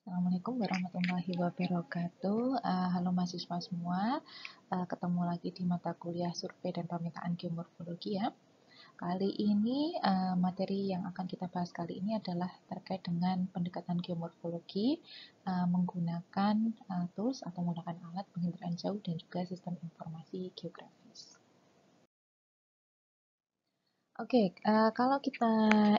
Assalamualaikum warahmatullahi wabarakatuh. Halo mahasiswa semua, ketemu lagi di mata kuliah survei dan pemetaan geomorfologi ya. Kali ini materi yang akan kita bahas kali ini adalah terkait dengan pendekatan geomorfologi menggunakan tools atau menggunakan alat penginderaan jauh dan juga sistem informasi geografis. Oke, kalau kita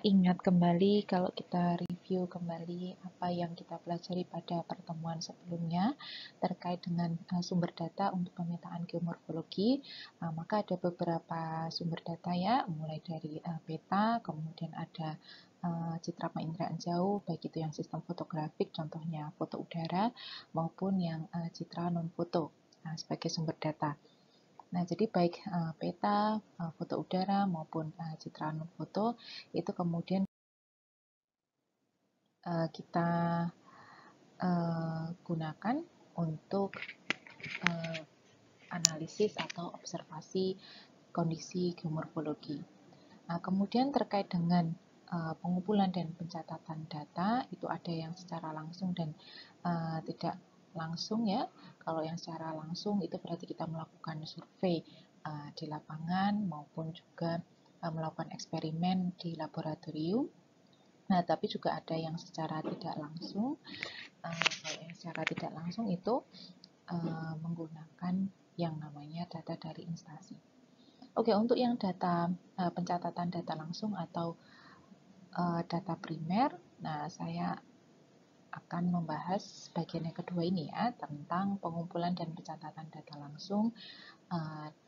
ingat kembali, kalau kita review kembali apa yang kita pelajari pada pertemuan sebelumnya terkait dengan sumber data untuk pemetaan geomorfologi, maka ada beberapa sumber data ya, mulai dari peta, kemudian ada citra penginderaan jauh, baik itu yang sistem fotografik, contohnya foto udara, maupun yang citra non-foto sebagai sumber data. Nah, jadi baik peta, foto udara maupun citra non-foto itu kemudian kita gunakan untuk analisis atau observasi kondisi geomorfologi. Nah, kemudian terkait dengan pengumpulan dan pencatatan data itu ada yang secara langsung dan tidak langsung ya. Kalau yang secara langsung itu berarti kita melakukan survei di lapangan maupun juga melakukan eksperimen di laboratorium. Nah, tapi juga ada yang secara tidak langsung. Kalau yang secara tidak langsung itu menggunakan yang namanya data dari instasi. Oke, untuk yang data pencatatan data langsung atau data primer, nah saya akan membahas bagian yang kedua ini ya, tentang pengumpulan dan pencatatan data langsung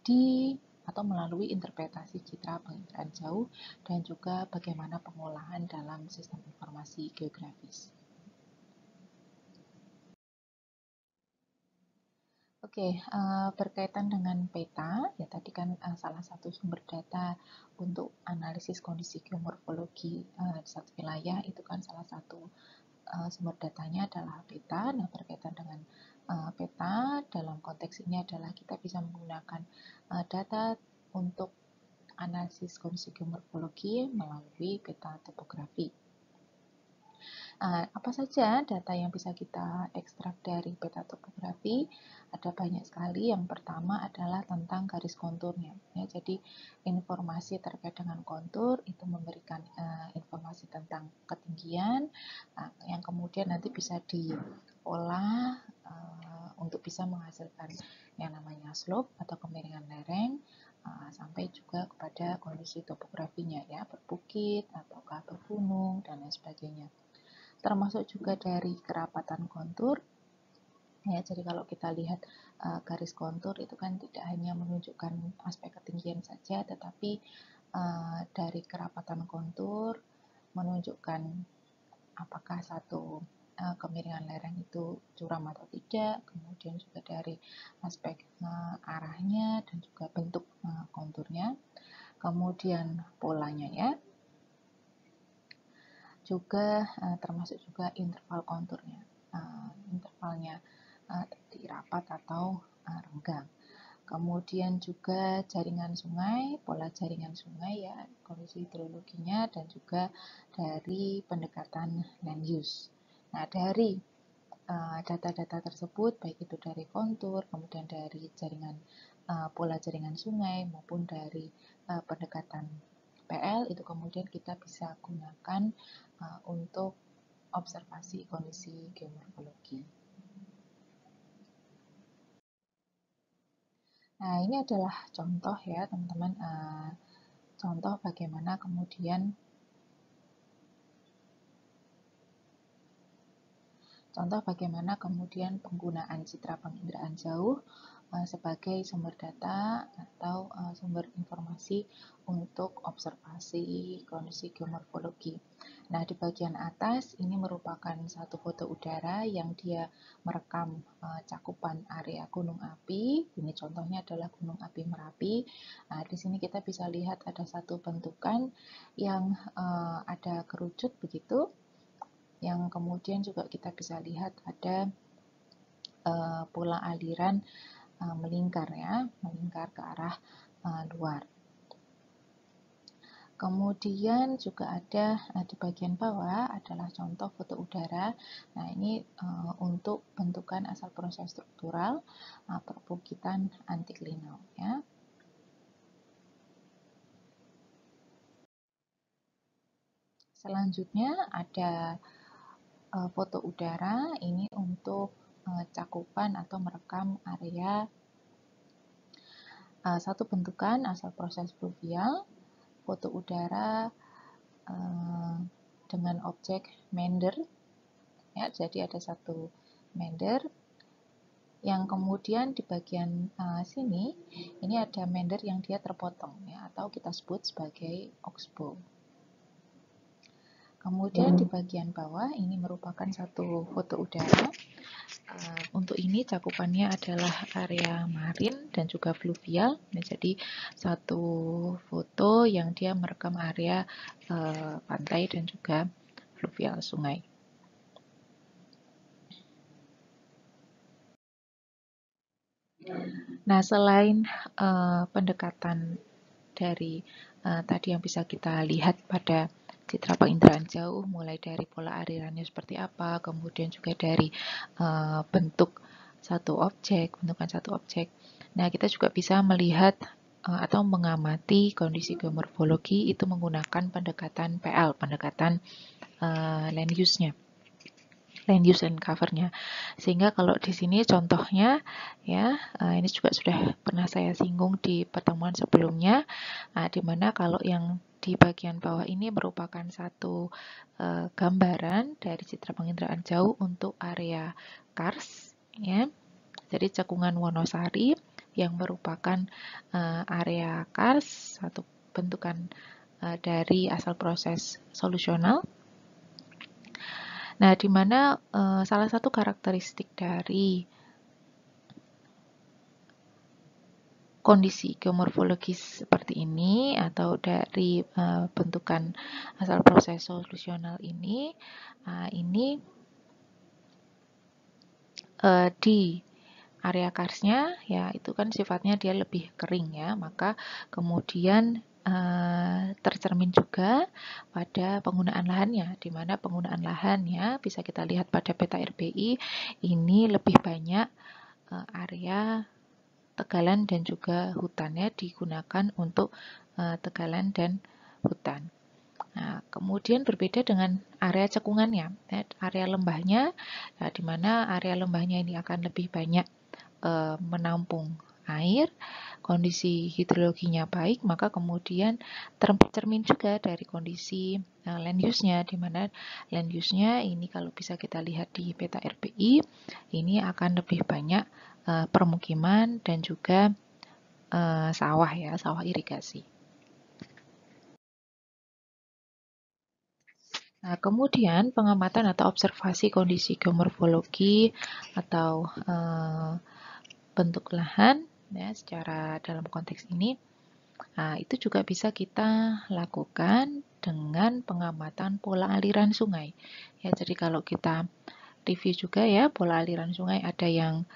di atau melalui interpretasi citra penginderaan jauh dan juga bagaimana pengolahan dalam sistem informasi geografis. Oke, berkaitan dengan peta, ya tadi kan salah satu sumber data untuk analisis kondisi geomorfologi di satu wilayah itu kan salah satu sumber datanya adalah peta. Nah, berkaitan dengan peta dalam konteks ini adalah kita bisa menggunakan data untuk analisis kondisi geomorfologi melalui peta topografi. Apa saja data yang bisa kita ekstrak dari peta topografi? Ada banyak sekali. Yang pertama adalah tentang garis konturnya. Ya, jadi informasi terkait dengan kontur itu memberikan informasi tentang ketinggian, yang kemudian nanti bisa diolah untuk bisa menghasilkan yang namanya slope atau kemiringan lereng, sampai juga kepada kondisi topografinya ya, berbukit ataukah bergunung dan lain sebagainya. Termasuk juga dari kerapatan kontur ya. Jadi kalau kita lihat garis kontur itu kan tidak hanya menunjukkan aspek ketinggian saja, tetapi dari kerapatan kontur menunjukkan apakah satu kemiringan lereng itu curam atau tidak, kemudian juga dari aspek arahnya dan juga bentuk konturnya, kemudian polanya ya, juga termasuk juga interval konturnya, intervalnya tadi rapat atau renggang. Kemudian juga jaringan sungai, pola jaringan sungai ya, kondisi hidrologinya, dan juga dari pendekatan land use. Nah, dari data-data tersebut, baik itu dari kontur, kemudian dari jaringan pola jaringan sungai, maupun dari pendekatan PL, itu kemudian kita bisa gunakan untuk observasi kondisi geomorfologi. Nah, ini adalah contoh ya teman-teman, contoh bagaimana kemudian penggunaan citra penginderaan jauh sebagai sumber data atau sumber informasi untuk observasi kondisi geomorfologi. Nah, di bagian atas ini merupakan satu foto udara yang dia merekam cakupan area gunung api. Ini contohnya adalah gunung api Merapi. Nah, di sini kita bisa lihat ada satu bentukan yang ada kerucut begitu, yang kemudian juga kita bisa lihat ada pola aliran melingkar ya, melingkar ke arah luar. Kemudian juga ada di bagian bawah adalah contoh foto udara. Nah, ini untuk bentukan asal proses struktural perbukitan antiklinal ya. Selanjutnya ada foto udara, ini untuk cakupan atau merekam area satu bentukan asal proses fluvial, foto udara dengan objek meander ya, jadi ada satu meander yang kemudian di bagian sini ini ada meander yang dia terpotong ya, atau kita sebut sebagai oxbow. Kemudian di bagian bawah ini merupakan satu foto udara. Untuk ini cakupannya adalah area marin dan juga fluvial. Nah, jadi satu foto yang dia merekam area pantai dan juga fluvial sungai. Nah, selain pendekatan dari tadi yang bisa kita lihat pada citra penginderaan jauh, mulai dari pola alirannya seperti apa, kemudian juga dari bentukan satu objek. Nah, kita juga bisa melihat atau mengamati kondisi geomorfologi itu menggunakan pendekatan PL, pendekatan land use-nya. Land use and cover-nya. Sehingga kalau di sini contohnya ya, ini juga sudah pernah saya singgung di pertemuan sebelumnya, di mana kalau yang di bagian bawah ini merupakan satu gambaran dari citra penginderaan jauh untuk area Kars ya. Jadi cekungan Wonosari yang merupakan area Kars, satu bentukan dari asal proses solusional. Nah, di mana salah satu karakteristik dari kondisi geomorfologis seperti ini atau dari bentukan asal proses solusional ini, di area karsnya ya itu kan sifatnya dia lebih kering ya, maka kemudian tercermin juga pada penggunaan lahannya, di mana penggunaan lahannya bisa kita lihat pada peta RBI ini lebih banyak area tegalan dan juga hutannya digunakan untuk tegalan dan hutan. Nah, kemudian berbeda dengan area cekungannya, area lembahnya, di mana area lembahnya ini akan lebih banyak menampung air, kondisi hidrologinya baik, maka kemudian tercermin juga dari kondisi land use-nya, di mana land use-nya ini kalau bisa kita lihat di peta RBI, ini akan lebih banyak permukiman dan juga sawah ya, sawah irigasi. Nah, kemudian pengamatan atau observasi kondisi geomorfologi atau bentuk lahan ya, secara dalam konteks ini itu juga bisa kita lakukan dengan pengamatan pola aliran sungai ya. Jadi kalau kita review juga ya, pola aliran sungai ada yang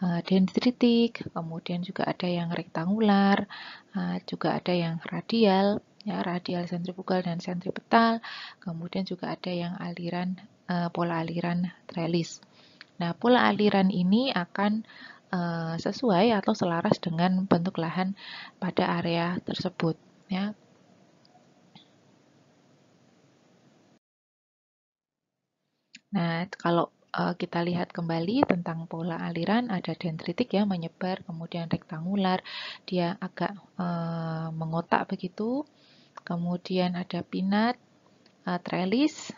dendritik, kemudian juga ada yang rektangular, juga ada yang radial ya, radial sentrifugal dan sentripetal, kemudian juga ada yang aliran pola aliran trellis. Nah, pola aliran ini akan sesuai atau selaras dengan bentuk lahan pada area tersebut ya. Nah, kalau kita lihat kembali tentang pola aliran, ada dendritik ya, menyebar, kemudian rektangular, dia agak mengotak begitu, kemudian ada pinat, trellis,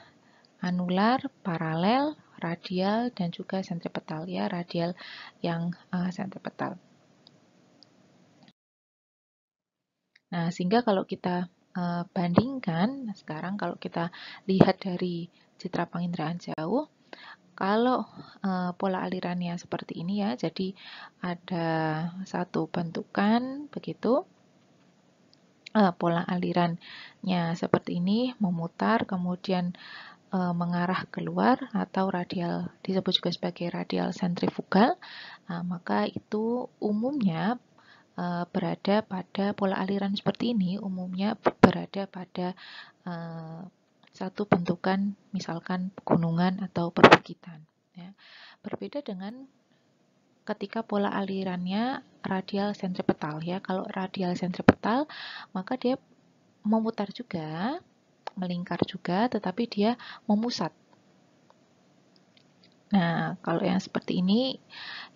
anular, paralel, radial, dan juga sentripetal ya, radial yang sentripetal. Nah, sehingga kalau kita bandingkan, sekarang kalau kita lihat dari citra penginderaan jauh, kalau pola alirannya seperti ini ya, jadi ada satu bentukan begitu, pola alirannya seperti ini, memutar, kemudian mengarah keluar atau radial, disebut juga sebagai radial sentrifugal, maka itu umumnya berada pada pola aliran seperti ini umumnya berada pada satu bentukan, misalkan pegunungan atau perbukitan. Ya. Berbeda dengan ketika pola alirannya radial sentripetal. Ya. Kalau radial sentripetal, maka dia memutar juga, melingkar juga, tetapi dia memusat. Nah, kalau yang seperti ini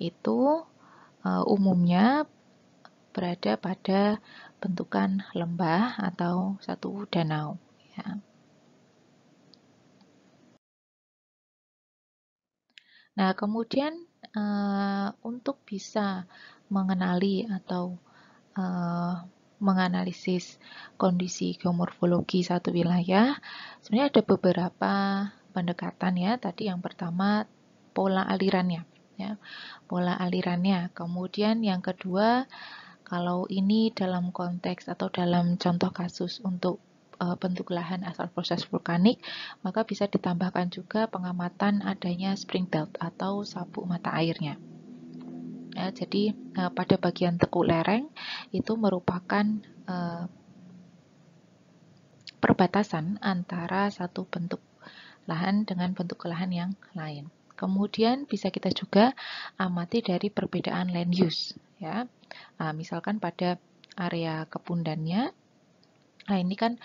itu umumnya berada pada bentukan lembah atau satu danau. Ya. Nah, kemudian untuk bisa mengenali atau menganalisis kondisi geomorfologi satu wilayah, sebenarnya ada beberapa pendekatan ya. Tadi yang pertama pola alirannya, ya, pola alirannya. Kemudian yang kedua, kalau ini dalam konteks atau dalam contoh kasus untuk bentuk lahan asal proses vulkanik, maka bisa ditambahkan juga pengamatan adanya spring belt atau sabuk mata airnya. Ya, jadi pada bagian tekuk lereng itu merupakan perbatasan antara satu bentuk lahan dengan bentuk lahan yang lain. Kemudian bisa kita juga amati dari perbedaan land use. Ya, misalkan pada area kebundannya, nah ini kan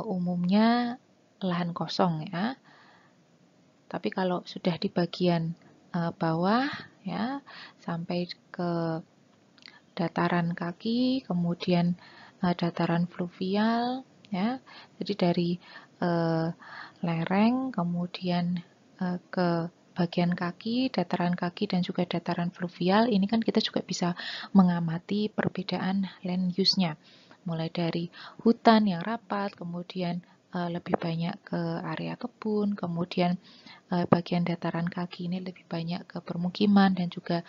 umumnya lahan kosong ya. Tapi kalau sudah di bagian bawah ya sampai ke dataran kaki, kemudian dataran fluvial ya. Jadi dari lereng kemudian ke bagian kaki, dataran kaki dan juga dataran fluvial, ini kan kita juga bisa mengamati perbedaan land use-nya. Mulai dari hutan yang rapat, kemudian lebih banyak ke area kebun, kemudian bagian dataran kaki ini lebih banyak ke permukiman dan juga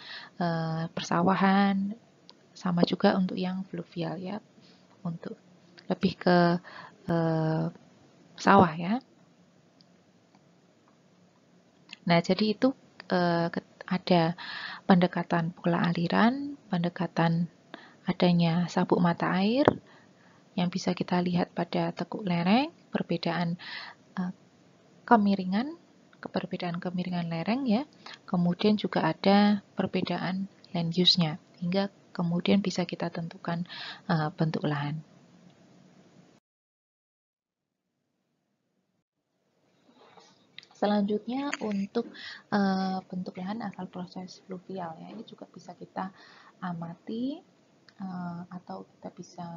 persawahan, sama juga untuk yang fluvial ya, untuk lebih ke sawah ya. Nah, jadi itu ada pendekatan pola aliran, pendekatan adanya sabuk mata air yang bisa kita lihat pada tekuk lereng, perbedaan kemiringan, perbedaan kemiringan lereng ya. Kemudian juga ada perbedaan land use-nya hingga kemudian bisa kita tentukan bentuk lahan. Selanjutnya untuk bentuk lahan asal proses fluvial ya, ini juga bisa kita amati atau kita bisa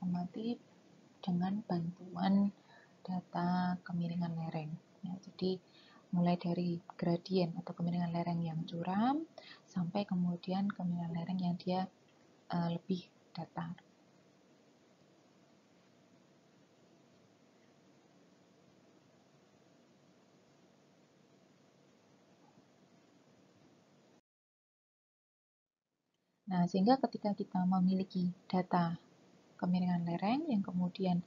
amati dengan bantuan data kemiringan lereng. Ya, jadi mulai dari gradien atau kemiringan lereng yang curam sampai kemudian kemiringan lereng yang dia lebih datar. Nah, sehingga ketika kita memiliki data kemiringan lereng yang kemudian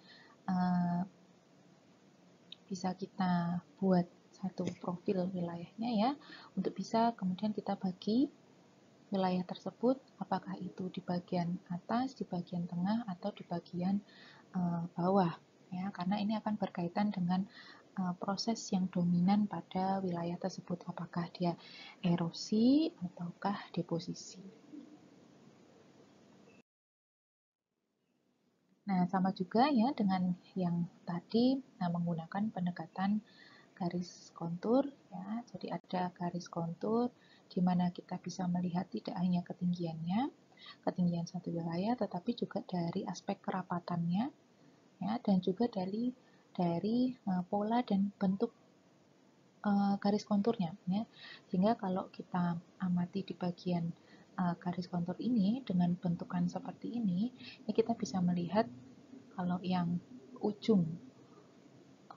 bisa kita buat satu profil wilayahnya ya, untuk bisa kemudian kita bagi wilayah tersebut, apakah itu di bagian atas, di bagian tengah, atau di bagian bawah ya, karena ini akan berkaitan dengan proses yang dominan pada wilayah tersebut, apakah dia erosi ataukah deposisi. Nah, sama juga ya dengan yang tadi menggunakan pendekatan garis kontur ya. Jadi ada garis kontur di mana kita bisa melihat tidak hanya ketinggiannya, ketinggian satu wilayah, tetapi juga dari aspek kerapatannya ya, dan juga dari pola dan bentuk garis konturnya ya. Sehingga kalau kita amati di bagian garis kontur ini dengan bentukan seperti ini, ya kita bisa melihat kalau yang ujung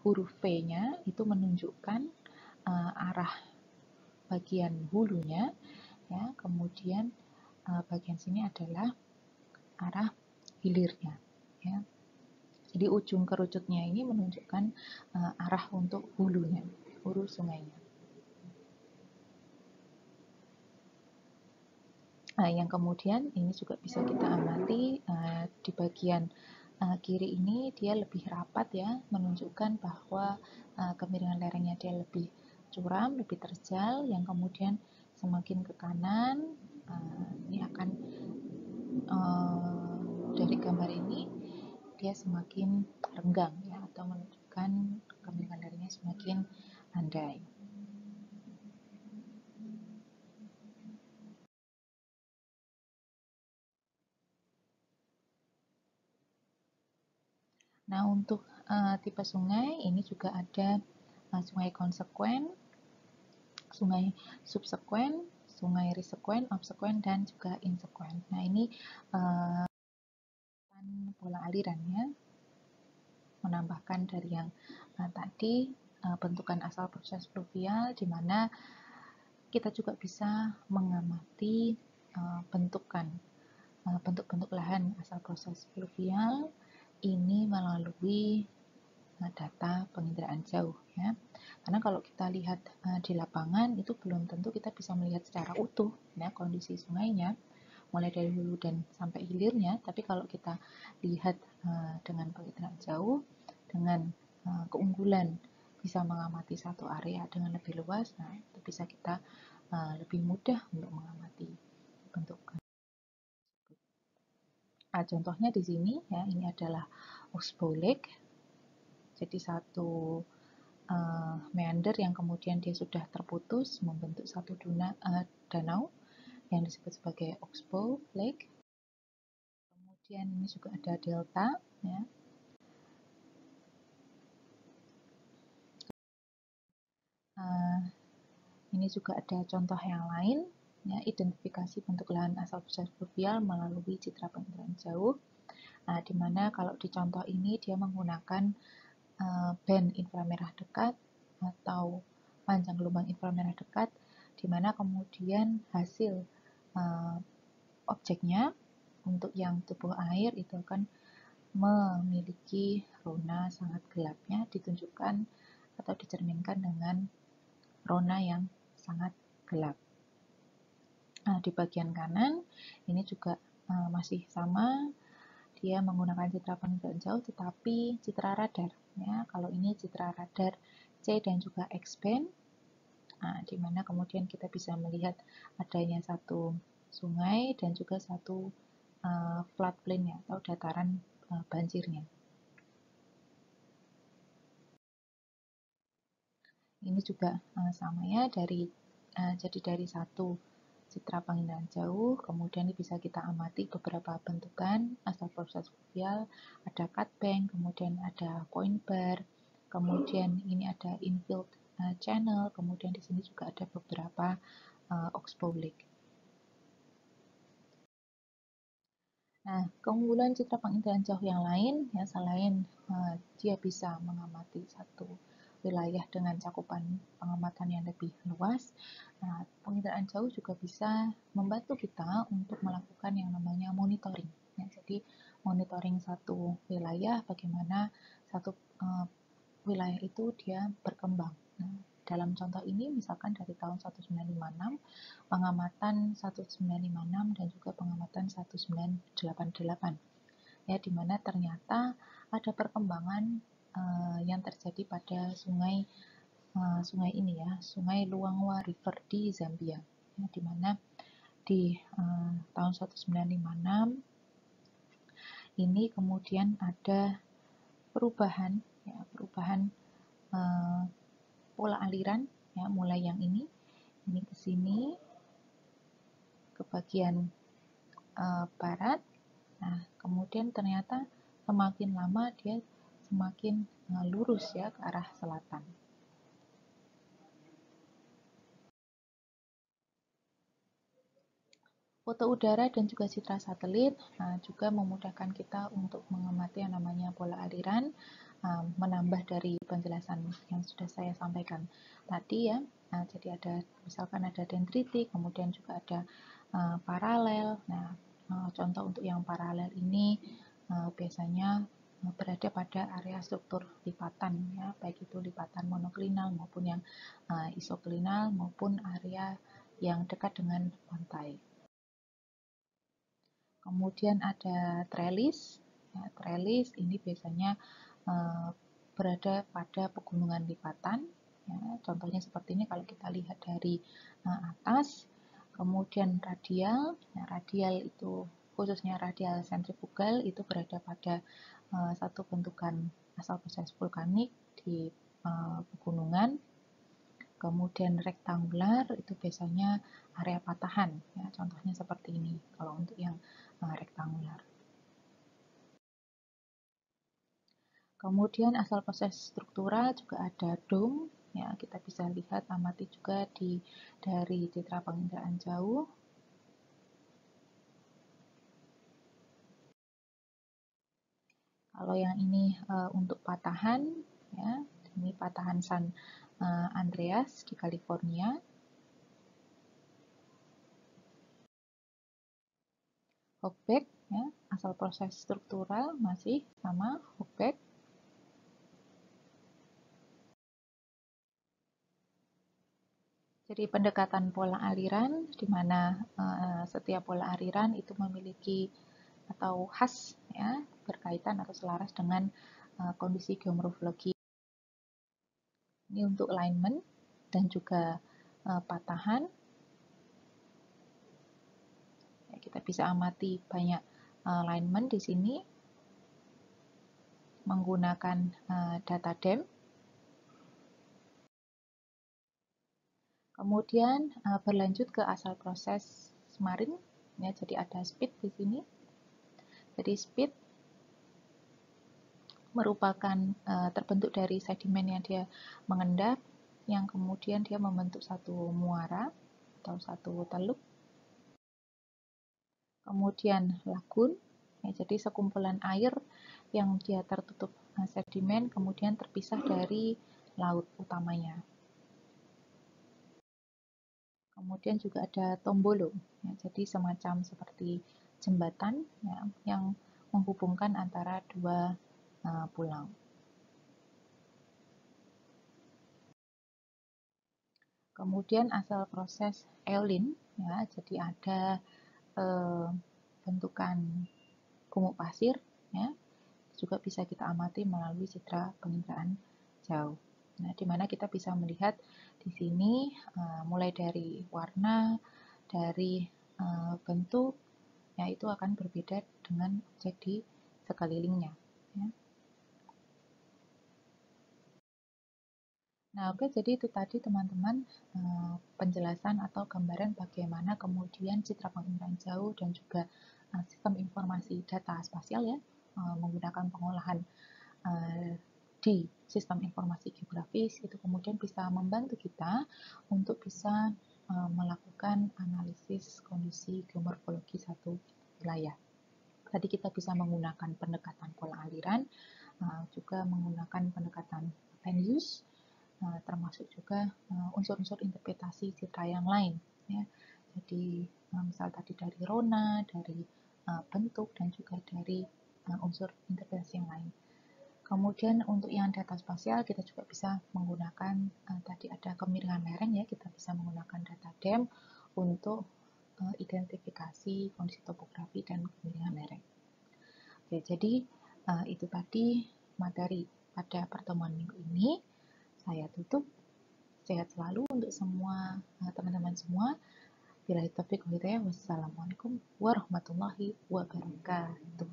huruf V-nya itu menunjukkan arah bagian hulunya ya, kemudian bagian sini adalah arah hilirnya ya. Jadi ujung kerucutnya ini menunjukkan arah untuk hulunya, hulu sungainya. Yang kemudian ini juga bisa kita amati di bagian kiri ini dia lebih rapat ya, menunjukkan bahwa kemiringan lerengnya dia lebih curam, lebih terjal, yang kemudian semakin ke kanan ini akan dari gambar ini dia semakin renggang ya, atau menunjukkan kemiringan lerengnya semakin landai. Nah, untuk tipe sungai ini juga ada sungai konsekuen, sungai subsekuen, sungai resekuen, obsekuen, dan juga insekuen. Nah, ini pola alirannya menambahkan dari yang tadi bentukan asal proses fluvial, di mana kita juga bisa mengamati bentuk-bentuk lahan asal proses fluvial ini melalui data penginderaan jauh ya. Karena kalau kita lihat di lapangan itu belum tentu kita bisa melihat secara utuh ya kondisi sungainya mulai dari hulu dan sampai hilirnya, tapi kalau kita lihat dengan penginderaan jauh dengan keunggulan bisa mengamati satu area dengan lebih luas, nah itu bisa kita lebih mudah untuk mengamati bentuk. Contohnya di sini ya, ini adalah Oxbow Lake. Jadi satu meander yang kemudian dia sudah terputus membentuk satu danau yang disebut sebagai Oxbow Lake. Kemudian ini juga ada delta ya. Ini juga ada contoh yang lain ya, identifikasi bentuk lahan asal proses fluvial melalui citra penginderaan jauh. Di mana kalau di contoh ini dia menggunakan band inframerah dekat atau panjang gelombang inframerah dekat, di mana kemudian hasil objeknya untuk yang tubuh air itu akan memiliki rona sangat gelapnya, ditunjukkan atau dicerminkan dengan rona yang sangat gelap. Di bagian kanan ini juga masih sama, dia menggunakan citra penginderaan jauh tetapi citra radar ya. Kalau ini citra radar C dan juga X band, di mana kemudian kita bisa melihat adanya satu sungai dan juga satu floodplain atau dataran banjirnya. Ini juga sama ya, jadi dari satu citra penginderaan jauh, kemudian bisa kita amati beberapa bentukan asal proses fluvial, ada cut bank, kemudian ada point bar, kemudian ini ada infield channel, kemudian di sini juga ada beberapa oxbow lake. Nah, keunggulan citra penginderaan jauh yang lain ya, selain dia bisa mengamati satu wilayah dengan cakupan pengamatan yang lebih luas, penginderaan jauh juga bisa membantu kita untuk melakukan yang namanya monitoring ya. Jadi monitoring satu wilayah, bagaimana satu wilayah itu dia berkembang. Nah, dalam contoh ini misalkan dari tahun 1956, pengamatan 1956 dan juga pengamatan 1988 ya, di mana ternyata ada perkembangan yang terjadi pada sungai ini ya, Sungai Luangwa River di Zambia ya, di mana di tahun 1956 ini kemudian ada perubahan ya, pola aliran ya, mulai yang ini ke sini ke bagian barat. Nah, kemudian ternyata semakin lama dia semakin lurus ya ke arah selatan. Foto udara dan juga citra satelit juga memudahkan kita untuk mengamati yang namanya pola aliran, menambah dari penjelasan yang sudah saya sampaikan tadi ya. Jadi ada misalkan ada dendritik, kemudian juga ada paralel. Nah, contoh untuk yang paralel ini biasanya berada pada area struktur lipatan ya, baik itu lipatan monoklinal maupun yang isoklinal maupun area yang dekat dengan pantai. Kemudian ada trellis. Ya, trellis ini biasanya berada pada pegunungan lipatan. Ya, contohnya seperti ini kalau kita lihat dari atas. Kemudian radial. Ya, radial itu khususnya radial sentrifugal itu berada pada satu bentukan asal proses vulkanik di pegunungan. Kemudian rektangular itu biasanya area patahan, ya, contohnya seperti ini kalau untuk yang rektangular. Kemudian asal proses struktural juga ada dome, ya, kita bisa lihat amati juga dari citra penginderaan jauh. Kalau yang ini untuk patahan, ya, ini patahan San Andreas di California. Hogback, ya, asal proses struktural masih sama Hogback. Jadi pendekatan pola aliran, di mana setiap pola aliran itu memiliki atau khas, ya, berkaitan atau selaras dengan kondisi geomorfologi. Ini untuk alignment dan juga patahan. Ya, kita bisa amati banyak alignment di sini menggunakan data DEM. Kemudian berlanjut ke asal proses Smarin, ya, jadi ada speed di sini. Jadi speed merupakan terbentuk dari sedimen yang dia mengendap, yang kemudian dia membentuk satu muara atau satu teluk. Kemudian lagun, ya, jadi sekumpulan air yang dia tertutup sedimen, kemudian terpisah dari laut utamanya. Kemudian juga ada tombolo, ya, jadi semacam seperti jembatan, ya, yang menghubungkan antara dua pulau. Kemudian asal proses eolin, ya, jadi ada bentukan gumuk pasir, ya, juga bisa kita amati melalui citra penginderaan jauh. Nah, di mana kita bisa melihat di sini mulai dari warna, dari bentuk, ya, itu akan berbeda dengan objek di sekelilingnya. Ya. Nah, oke, jadi itu tadi teman-teman penjelasan atau gambaran bagaimana kemudian citra penginderaan jauh dan juga sistem informasi data spasial, ya, menggunakan pengolahan di sistem informasi geografis itu kemudian bisa membantu kita untuk bisa melakukan analisis kondisi geomorfologi satu wilayah. Tadi kita bisa menggunakan pendekatan pola aliran, juga menggunakan pendekatan land use, termasuk juga unsur-unsur interpretasi citra yang lain, ya. Jadi misal tadi dari rona, dari bentuk, dan juga dari unsur interpretasi yang lain. Kemudian untuk yang data spasial kita juga bisa menggunakan tadi ada kemiringan lereng, ya, kita bisa menggunakan data DEM untuk identifikasi kondisi topografi dan kemiringan lereng. Oke, jadi itu tadi materi pada pertemuan minggu ini. Saya tutup. Sehat selalu untuk semua teman-teman semua. Bila taufiq wal hidayah. Wassalamualaikum warahmatullahi wabarakatuh.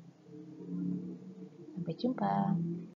Sampai jumpa.